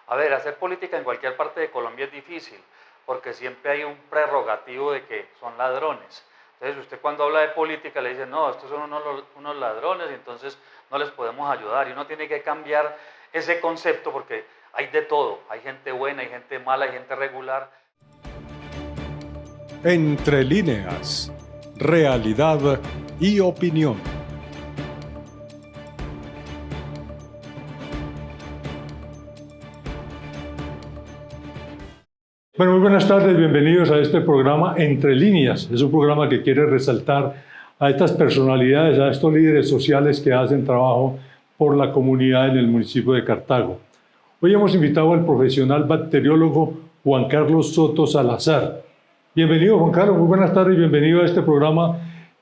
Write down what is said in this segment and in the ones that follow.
A ver, hacer política en cualquier parte de Colombia es difícil, porque siempre hay un prerrogativo de que son ladrones. Entonces usted cuando habla de política le dice, no, estos son unos ladrones y entonces no les podemos ayudar. Y uno tiene que cambiar ese concepto porque hay de todo. Hay gente buena, hay gente mala, hay gente regular. Entre líneas, realidad y opinión. Bueno, muy buenas tardes, bienvenidos a este programa Entre Líneas. Es un programa que quiere resaltar a estas personalidades, a estos líderes sociales que hacen trabajo por la comunidad en el municipio de Cartago. Hoy hemos invitado al profesional bacteriólogo Juan Carlos Soto Salazar. Bienvenido, Juan Carlos, muy buenas tardes y bienvenido a este programa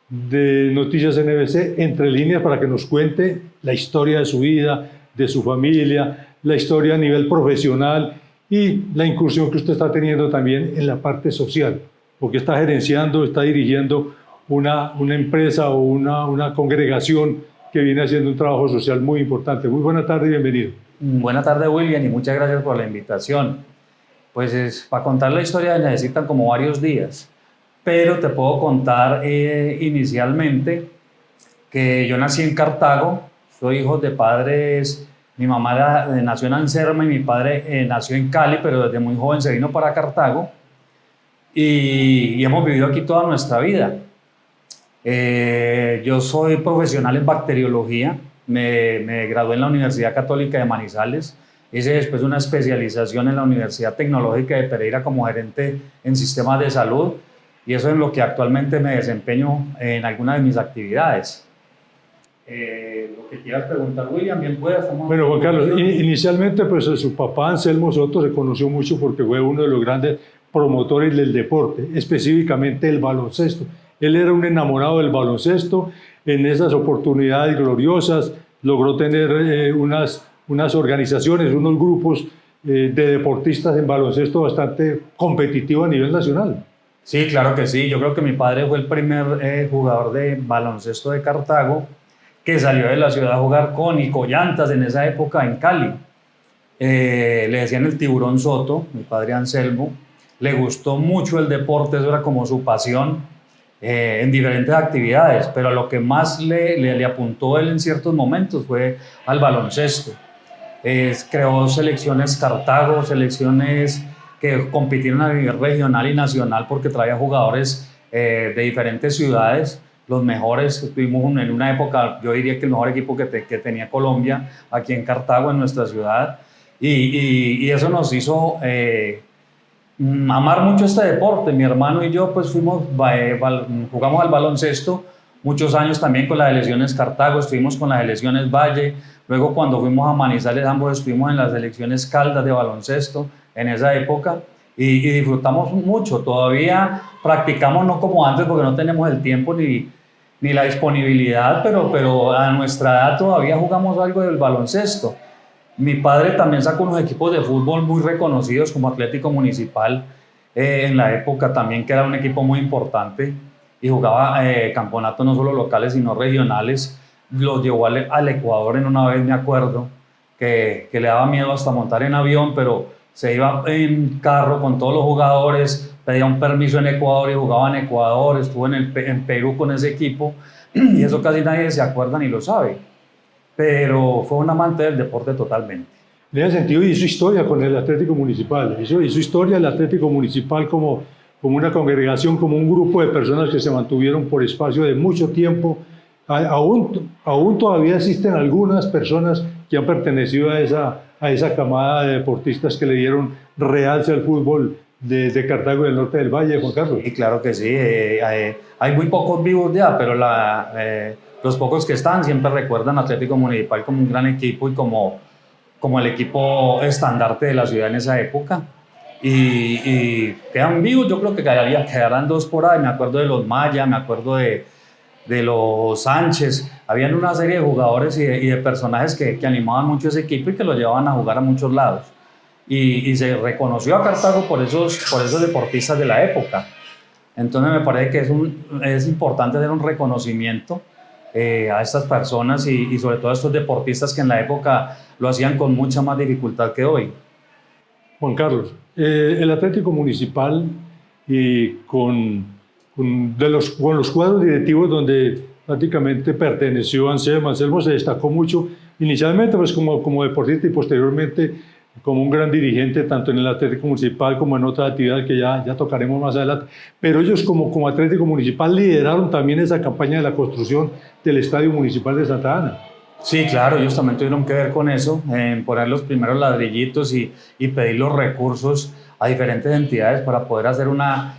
de Noticias NBC Entre Líneas para que nos cuente la historia de su vida, de su familia, la historia a nivel profesional y la incursión que usted está teniendo también en la parte social, porque está gerenciando, está dirigiendo una empresa o una congregación que viene haciendo un trabajo social muy importante. Muy buena tarde y bienvenido. Buena tarde, William, y muchas gracias por la invitación. Pues para contar la historia necesitan como varios días, pero te puedo contar inicialmente que yo nací en Cartago, soy hijo de padres. Mi mamá nació en Anserma y mi padre nació en Cali, pero desde muy joven se vino para Cartago y hemos vivido aquí toda nuestra vida. Yo soy profesional en bacteriología, me gradué en la Universidad Católica de Manizales, hice después una especialización en la Universidad Tecnológica de Pereira como gerente en sistemas de salud y eso es en lo que actualmente me desempeño en algunas de mis actividades. Lo que quieras preguntar, William, bien puedas. Bueno, Juan Carlos, inicialmente pues su papá Anselmo Soto se conoció mucho porque fue uno de los grandes promotores del deporte, específicamente el baloncesto. Él era un enamorado del baloncesto, en esas oportunidades gloriosas logró tener unas organizaciones, unos grupos de deportistas en baloncesto bastante competitivos a nivel nacional. Sí, claro que sí, yo creo que mi padre fue el primer jugador de baloncesto de Cartago que salió de la ciudad a jugar con Icollantas en esa época en Cali. Le decían el Tiburón Soto, mi padre Anselmo. Le gustó mucho el deporte, eso era como su pasión en diferentes actividades, pero lo que más le apuntó él en ciertos momentos fue al baloncesto. Creó selecciones Cartago, selecciones que compitieron a nivel regional y nacional porque traía jugadores de diferentes ciudades. Los mejores, estuvimos en una época, yo diría que el mejor equipo que tenía Colombia aquí en Cartago, en nuestra ciudad, y eso nos hizo amar mucho este deporte. Mi hermano y yo pues jugamos al baloncesto muchos años también con las selecciones Cartago, estuvimos con las selecciones Valle, luego cuando fuimos a Manizales ambos estuvimos en las selecciones Caldas de baloncesto en esa época. Y disfrutamos mucho, todavía practicamos no como antes porque no tenemos el tiempo ni la disponibilidad, pero a nuestra edad todavía jugamos algo del baloncesto. Mi padre también sacó unos equipos de fútbol muy reconocidos como Atlético Municipal en la época también, que era un equipo muy importante y jugaba campeonatos no solo locales sino regionales. Los llevó al Ecuador en una vez, me acuerdo, que le daba miedo hasta montar en avión, pero se iba en carro con todos los jugadores, pedía un permiso en Ecuador y jugaba en Ecuador, estuvo en Perú con ese equipo y eso casi nadie se acuerda ni lo sabe, pero fue un amante del deporte totalmente. En ese sentido hizo historia con el Atlético Municipal, hizo historia el Atlético Municipal como una congregación, como un grupo de personas que se mantuvieron por espacio de mucho tiempo. Aún todavía existen algunas personas que han pertenecido a esa camada de deportistas que le dieron realce al fútbol de Cartago y del norte del Valle, Juan Carlos. Sí, claro que sí. Hay muy pocos vivos ya, pero los pocos que están siempre recuerdan a Atlético Municipal como un gran equipo y como el equipo estandarte de la ciudad en esa época. Y quedan vivos, yo creo que quedarán dos por ahí. Me acuerdo de los Maya, me acuerdo de los Sánchez. Habían una serie de jugadores y de personajes que animaban mucho ese equipo y que lo llevaban a jugar a muchos lados. Y se reconoció a Cartago por esos deportistas de la época. Entonces me parece que es importante hacer un reconocimiento a estas personas y sobre todo a estos deportistas que en la época lo hacían con mucha más dificultad que hoy. Juan Carlos, el Atlético Municipal y con los cuadros directivos donde prácticamente perteneció Anselmo. Anselmo se destacó mucho inicialmente pues como deportista y posteriormente como un gran dirigente tanto en el Atlético Municipal como en otras actividades que ya tocaremos más adelante. Pero ellos como Atlético Municipal lideraron también esa campaña de la construcción del Estadio Municipal de Santa Ana. Sí, claro, ellos también tuvieron que ver con eso, en poner los primeros ladrillitos y pedir los recursos a diferentes entidades para poder hacer una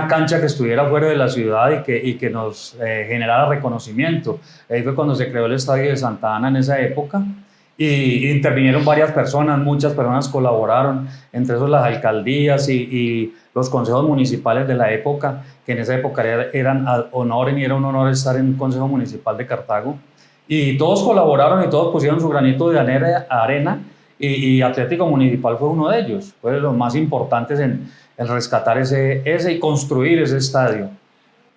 cancha que estuviera fuera de la ciudad y que nos generara reconocimiento. Ahí fue cuando se creó el Estadio de Santa Ana en esa época y intervinieron varias personas, muchas personas colaboraron, entre esos las alcaldías y los consejos municipales de la época, que en esa época eran ad honorem y era un honor estar en un consejo municipal de Cartago. Y todos colaboraron y todos pusieron su granito de arena y Atlético Municipal fue uno de ellos. Fue de los más importantes en rescatar ese y construir ese estadio.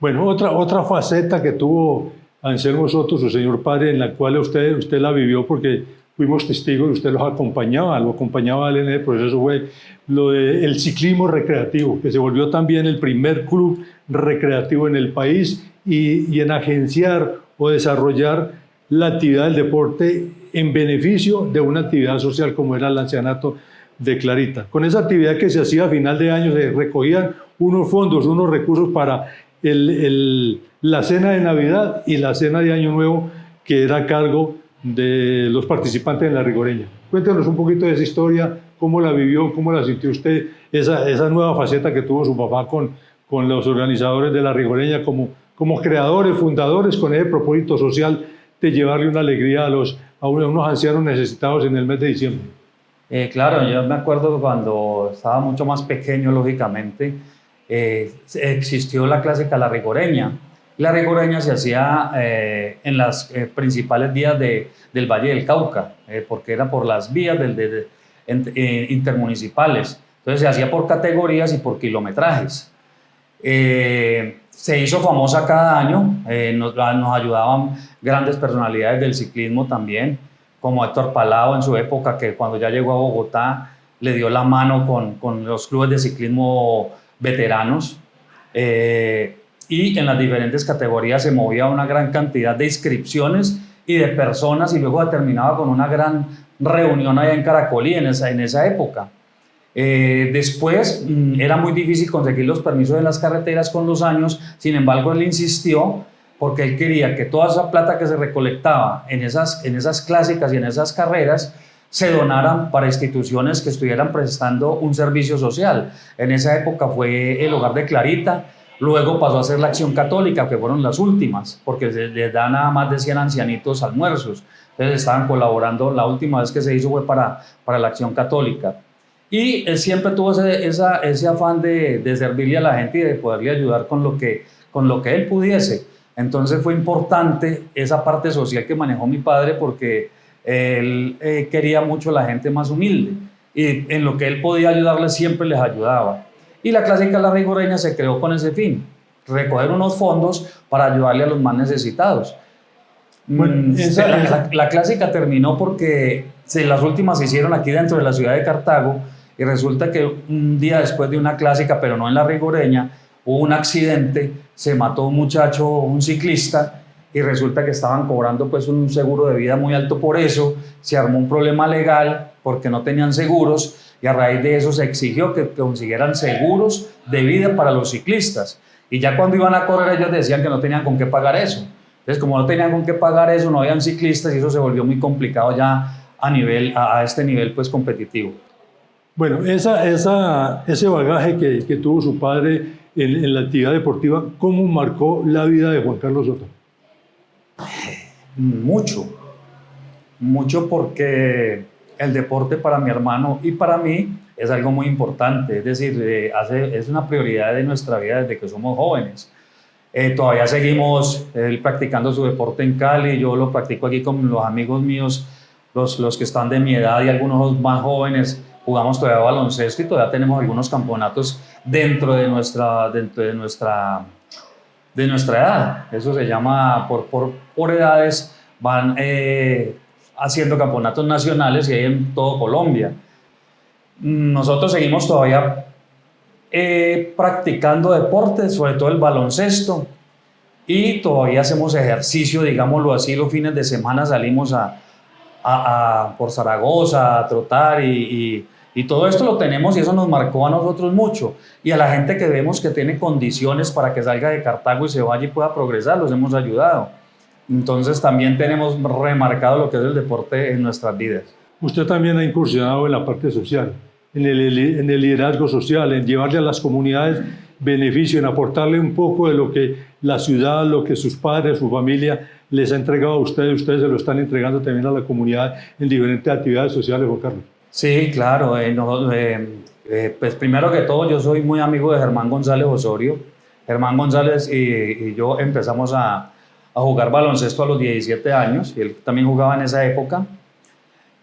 Bueno, otra faceta que tuvo Anselmo Soto, su señor padre, en la cual usted la vivió porque fuimos testigos y usted lo acompañaba a él en el proceso, fue lo del ciclismo recreativo, que se volvió también el primer club recreativo en el país y en agenciar o desarrollar la actividad del deporte en beneficio de una actividad social como era el ancianato de Clarita. Con esa actividad que se hacía a final de año se recogían unos fondos, unos recursos para la cena de Navidad y la cena de Año Nuevo que era a cargo de los participantes en la Rigoreña. Cuéntanos un poquito de esa historia, cómo la vivió, cómo la sintió usted, esa nueva faceta que tuvo su papá con los organizadores de la Rigoreña como creadores, fundadores con ese propósito social de llevarle una alegría a unos ancianos necesitados en el mes de diciembre. Claro, yo me acuerdo cuando estaba mucho más pequeño, lógicamente, existió la clásica La Rigoreña. La Rigoreña se hacía en las principales vías del Valle del Cauca, porque era por las vías intermunicipales. Entonces se hacía por categorías y por kilometrajes. Se hizo famosa cada año, nos ayudaban grandes personalidades del ciclismo también, como Héctor Palao en su época, que cuando ya llegó a Bogotá le dio la mano con los clubes de ciclismo veteranos. Y en las diferentes categorías se movía una gran cantidad de inscripciones y de personas y luego terminaba con una gran reunión allá en Caracolí en esa época. Después era muy difícil conseguir los permisos de las carreteras con los años, sin embargo él insistió porque él quería que toda esa plata que se recolectaba en esas clásicas y en esas carreras se donaran para instituciones que estuvieran prestando un servicio social. En esa época fue el Hogar de Clarita, luego pasó a ser la Acción Católica, que fueron las últimas, porque les dan a más de 100 ancianitos almuerzos. Entonces estaban colaborando, la última vez que se hizo fue para la Acción Católica. Y él siempre tuvo ese afán de servirle a la gente y de poderle ayudar con lo que él pudiese. Entonces fue importante esa parte social que manejó mi padre porque él quería mucho a la gente más humilde y en lo que él podía ayudarles siempre les ayudaba. Y la clásica La Rigoreña se creó con ese fin, recoger unos fondos para ayudarle a los más necesitados. Bueno, la clásica terminó porque las últimas se hicieron aquí dentro de la ciudad de Cartago y resulta que un día después de una clásica, pero no en La Rigoreña, hubo un accidente, se mató un muchacho, un ciclista, y resulta que estaban cobrando pues un seguro de vida muy alto por eso, se armó un problema legal porque no tenían seguros y a raíz de eso se exigió que consiguieran seguros de vida para los ciclistas y ya cuando iban a correr ellos decían que no tenían con qué pagar eso. Entonces como no tenían con qué pagar eso, no habían ciclistas y eso se volvió muy complicado ya a este nivel pues competitivo. Bueno, ese bagaje que tuvo su padre en la actividad deportiva, ¿cómo marcó la vida de Juan Carlos Soto? Mucho porque el deporte para mi hermano y para mí es algo muy importante, es decir, es una prioridad de nuestra vida desde que somos jóvenes. Todavía seguimos él practicando su deporte en Cali, yo lo practico aquí con los amigos míos, los que están de mi edad y algunos más jóvenes, jugamos todavía baloncesto y todavía tenemos algunos campeonatos dentro de nuestra edad. Eso se llama por edades, van haciendo campeonatos nacionales y hay en todo Colombia. Nosotros seguimos todavía practicando deportes, sobre todo el baloncesto, y todavía hacemos ejercicio, digámoslo así, los fines de semana salimos por Zaragoza a trotar y todo esto lo tenemos y eso nos marcó a nosotros mucho. Y a la gente que vemos que tiene condiciones para que salga de Cartago y se vaya y pueda progresar, los hemos ayudado. Entonces también tenemos remarcado lo que es el deporte en nuestras vidas. Usted también ha incursionado en la parte social, en el liderazgo social, en llevarle a las comunidades beneficio, en aportarle un poco de lo que la ciudad, lo que sus padres, su familia les ha entregado a ustedes se lo están entregando también a la comunidad en diferentes actividades sociales, Juan Carlos. Sí, claro. Pues primero que todo, yo soy muy amigo de Germán González Osorio. Germán González y yo empezamos a jugar baloncesto a los 17 años, y él también jugaba en esa época.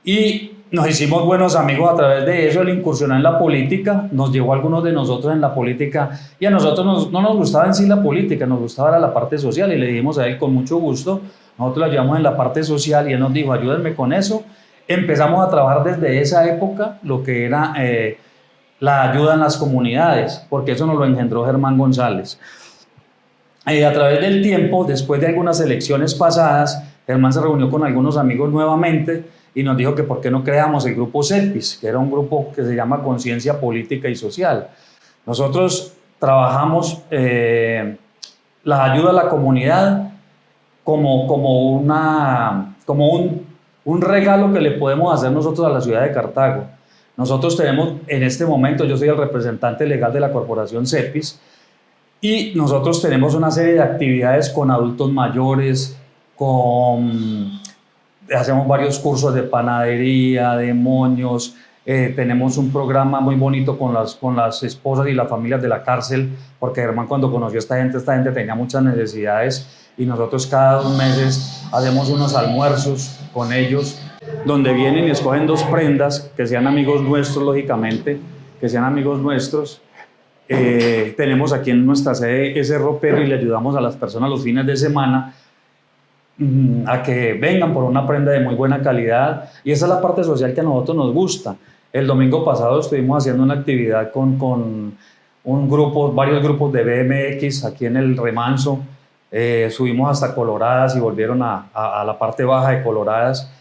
Y nos hicimos buenos amigos a través de eso. Él incursionó en la política, nos llevó a algunos de nosotros en la política, y a nosotros no nos gustaba en sí la política, nos gustaba la parte social, y le dijimos a él con mucho gusto, nosotros la llevamos en la parte social, y él nos dijo, ayúdenme con eso. Empezamos a trabajar desde esa época lo que era la ayuda en las comunidades, porque eso nos lo engendró Germán González. A través del tiempo, después de algunas elecciones pasadas, Germán se reunió con algunos amigos nuevamente y nos dijo que por qué no creamos el grupo CEPIS, que era un grupo que se llama Conciencia Política y Social. Nosotros trabajamos la ayuda a la comunidad como un regalo que le podemos hacer nosotros a la ciudad de Cartago. Nosotros tenemos en este momento, yo soy el representante legal de la corporación CEPIS, y nosotros tenemos una serie de actividades con adultos mayores, hacemos varios cursos de panadería, de moños, tenemos un programa muy bonito con las esposas y las familias de la cárcel, porque Germán cuando conoció a esta gente tenía muchas necesidades, y nosotros cada 2 meses hacemos unos almuerzos con ellos, donde vienen y escogen 2 prendas, que sean amigos nuestros, lógicamente, que sean amigos nuestros. Tenemos aquí en nuestra sede ese ropero y le ayudamos a las personas los fines de semana a que vengan por una prenda de muy buena calidad, y esa es la parte social que a nosotros nos gusta. El domingo pasado estuvimos haciendo una actividad con varios grupos de BMX aquí en el Remanso. Subimos hasta Coloradas y volvieron a la parte baja de Coloradas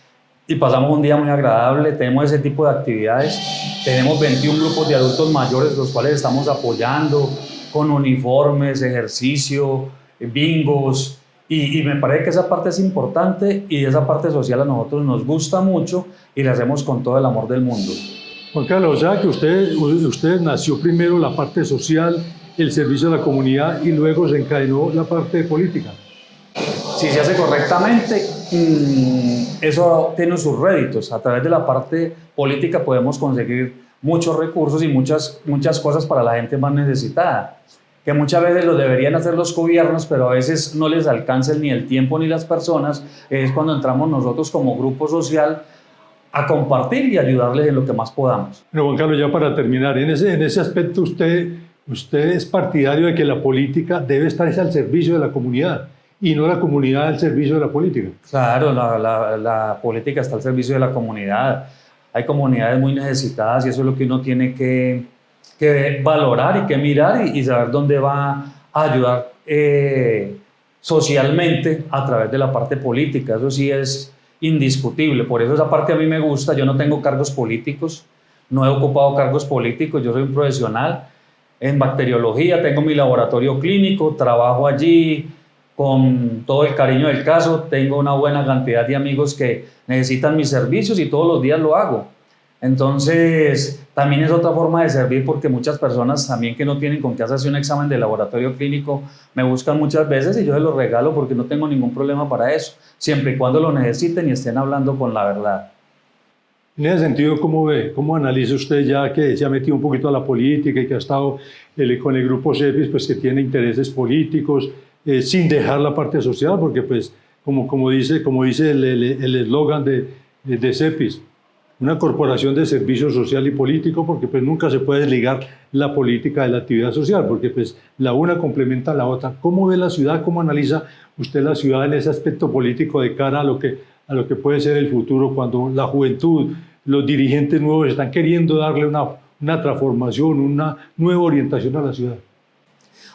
y pasamos un día muy agradable. Tenemos ese tipo de actividades. Tenemos 21 grupos de adultos mayores, los cuales estamos apoyando con uniformes, ejercicio, bingos, y me parece que esa parte es importante, y esa parte social a nosotros nos gusta mucho y la hacemos con todo el amor del mundo. Juan Carlos, o sea que usted nació primero la parte social, el servicio a la comunidad, y luego se encadenó la parte política. Si se hace correctamente, eso tiene sus réditos. A través de la parte política podemos conseguir muchos recursos y muchas cosas para la gente más necesitada, que muchas veces lo deberían hacer los gobiernos, pero a veces no les alcanza ni el tiempo ni las personas. Es cuando entramos nosotros como grupo social a compartir y ayudarles en lo que más podamos. Bueno, Juan Carlos, ya para terminar, en ese aspecto usted es partidario de que la política debe estar al servicio de la comunidad y no la comunidad al servicio de la política. Claro, la política está al servicio de la comunidad. Hay comunidades muy necesitadas y eso es lo que uno tiene que valorar y que mirar y saber dónde va a ayudar socialmente a través de la parte política. Eso sí es indiscutible. Por eso esa parte a mí me gusta. Yo no tengo cargos políticos, no he ocupado cargos políticos, yo soy un profesional en bacteriología, tengo mi laboratorio clínico, trabajo allí con todo el cariño del caso, tengo una buena cantidad de amigos que necesitan mis servicios y todos los días lo hago. Entonces, también es otra forma de servir, porque muchas personas también que no tienen con qué hacerse un examen de laboratorio clínico me buscan muchas veces y yo se los regalo porque no tengo ningún problema para eso, siempre y cuando lo necesiten y estén hablando con la verdad. En ese sentido, ¿cómo analiza usted, ya que se ha metido un poquito a la política y que ha estado con el grupo CEPIS, pues que tiene intereses políticos, sin dejar la parte social? Porque pues, como dice el eslogan de CEPIS, una corporación de servicio social y político, porque pues nunca se puede desligar la política de la actividad social, porque pues la una complementa a la otra. ¿Cómo ve la ciudad? ¿Cómo analiza usted la ciudad en ese aspecto político de cara a lo que puede ser el futuro, cuando la juventud los dirigentes nuevos están queriendo darle una transformación, una nueva orientación a la ciudad?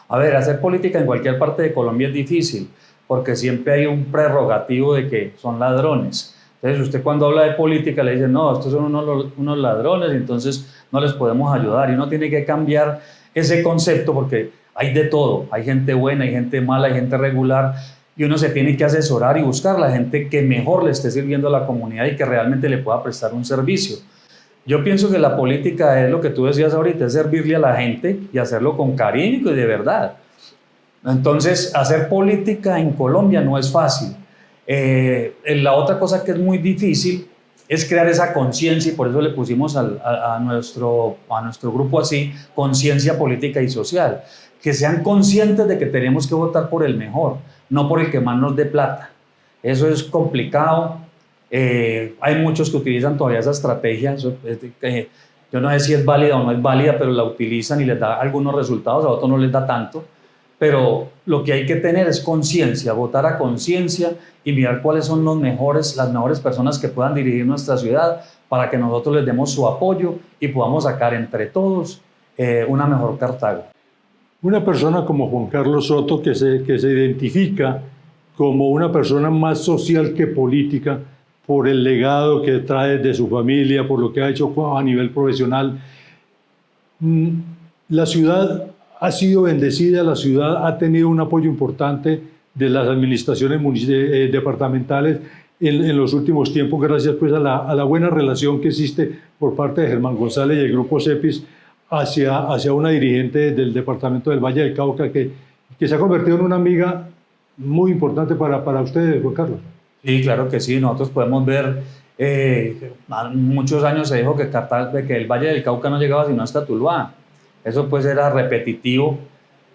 A ver, hacer política en cualquier parte de Colombia es difícil, porque siempre hay un prerrogativo de que son ladrones. Entonces, usted cuando habla de política le dice, no, estos son unos ladrones, y entonces no les podemos ayudar. Y uno tiene que cambiar ese concepto porque hay de todo. Hay gente buena, hay gente mala, hay gente regular, y uno se tiene que asesorar y buscar la gente que mejor le esté sirviendo a la comunidad y que realmente le pueda prestar un servicio. Yo pienso que la política es lo que tú decías ahorita, es servirle a la gente y hacerlo con cariño y de verdad. Entonces, hacer política en Colombia no es fácil. La otra cosa que es muy difícil es crear esa conciencia, y por eso le pusimos a nuestro grupo así, conciencia política y social. Que sean conscientes de que tenemos que votar por el mejor, no por el que más nos dé plata. Eso es complicado. Hay muchos que utilizan todavía esa estrategia. Yo no sé si es válida o no es válida, pero la utilizan y les da algunos resultados, a otros no les da tanto. Pero lo que hay que tener es conciencia, votar a conciencia y mirar cuáles son las mejores personas que puedan dirigir nuestra ciudad para que nosotros les demos su apoyo y podamos sacar entre todos una mejor Cartago. Una persona como Juan Carlos Soto, que se identifica como una persona más social que política, por el legado que trae de su familia, por lo que ha hecho a nivel profesional. La ciudad ha sido bendecida, la ciudad ha tenido un apoyo importante de las administraciones departamentales en los últimos tiempos, gracias pues a la buena relación que existe por parte de Germán González y el Grupo CEPIS hacia una dirigente del departamento del Valle del Cauca que se ha convertido en una amiga muy importante para ustedes, Juan Carlos. Sí, claro que sí. Nosotros podemos ver, muchos años se dijo que el Valle del Cauca no llegaba sino hasta Tuluá. Eso pues era repetitivo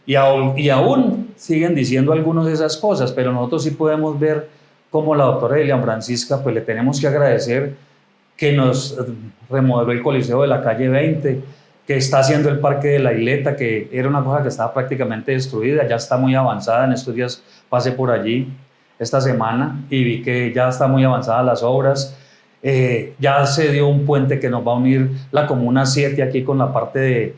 y aún siguen diciendo algunos de esas cosas, pero nosotros sí podemos ver cómo la doctora Dilian Francisca, pues le tenemos que agradecer que nos remodeló el Coliseo de la calle 20, que está haciendo el Parque de la Isleta, que era una cosa que estaba prácticamente destruida, ya está muy avanzada. En estos días pasé por allí esta semana y vi que ya está muy avanzadas las obras. Ya se dio un puente que nos va a unir la Comuna 7 aquí con la parte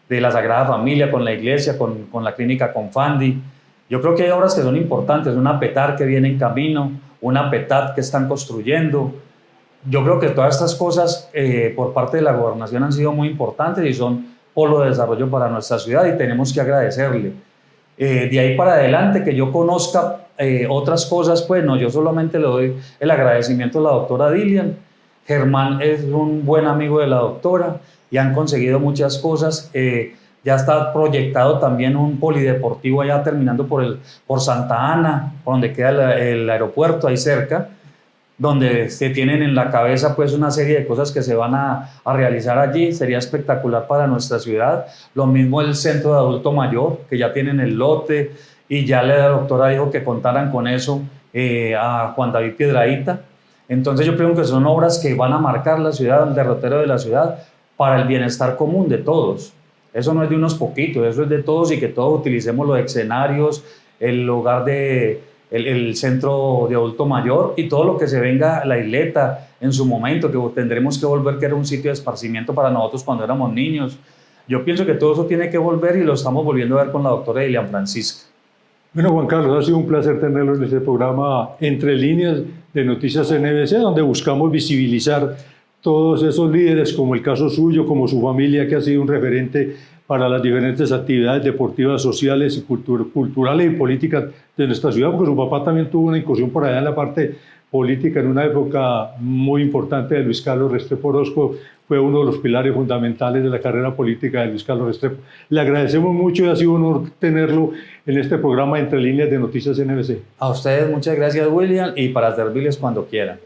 de la Sagrada Familia, con la iglesia, con la clínica Confandi. Yo creo que hay obras que son importantes, una PETAR que viene en camino, una PETAT que están construyendo. Yo creo que todas estas cosas por parte de la gobernación han sido muy importantes y son polo de desarrollo para nuestra ciudad y tenemos que agradecerle. De ahí para adelante, que yo conozca otras cosas, pues no, yo solamente le doy el agradecimiento a la doctora Dilian. Germán es un buen amigo de la doctora y han conseguido muchas cosas. Ya está proyectado también un polideportivo allá terminando por Santa Ana, por donde queda el aeropuerto ahí cerca, donde se tienen en la cabeza pues una serie de cosas que se van a realizar allí. Sería espectacular para nuestra ciudad. Lo mismo el centro de adulto mayor, que ya tienen el lote y ya la doctora dijo que contaran con eso a Juan David Piedrahíta. Entonces yo creo que son obras que van a marcar la ciudad, el derrotero de la ciudad, para el bienestar común de todos. Eso no es de unos poquitos, eso es de todos y que todos utilicemos los escenarios, el lugar el centro de adulto mayor y todo lo que se venga, la isleta en su momento, que tendremos que volver, que era un sitio de esparcimiento para nosotros cuando éramos niños. Yo pienso que todo eso tiene que volver y lo estamos volviendo a ver con la doctora Dilian Francisca. Bueno, Juan Carlos, ha sido un placer tenerlo en este programa Entre Líneas de Noticias NBC, donde buscamos visibilizar todos esos líderes, como el caso suyo, como su familia, que ha sido un referente para las diferentes actividades deportivas, sociales y culturales y políticas de nuestra ciudad, porque su papá también tuvo una incursión por allá en la parte política en una época muy importante de Luis Carlos Restrepo Orozco. Fue uno de los pilares fundamentales de la carrera política de Luis Carlos Restrepo. Le agradecemos mucho y ha sido un honor tenerlo en este programa Entre Líneas de Noticias NBC. A ustedes muchas gracias, William, y para servirles cuando quieran.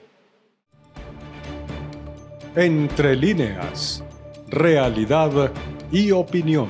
Entre Líneas, realidad y opinión.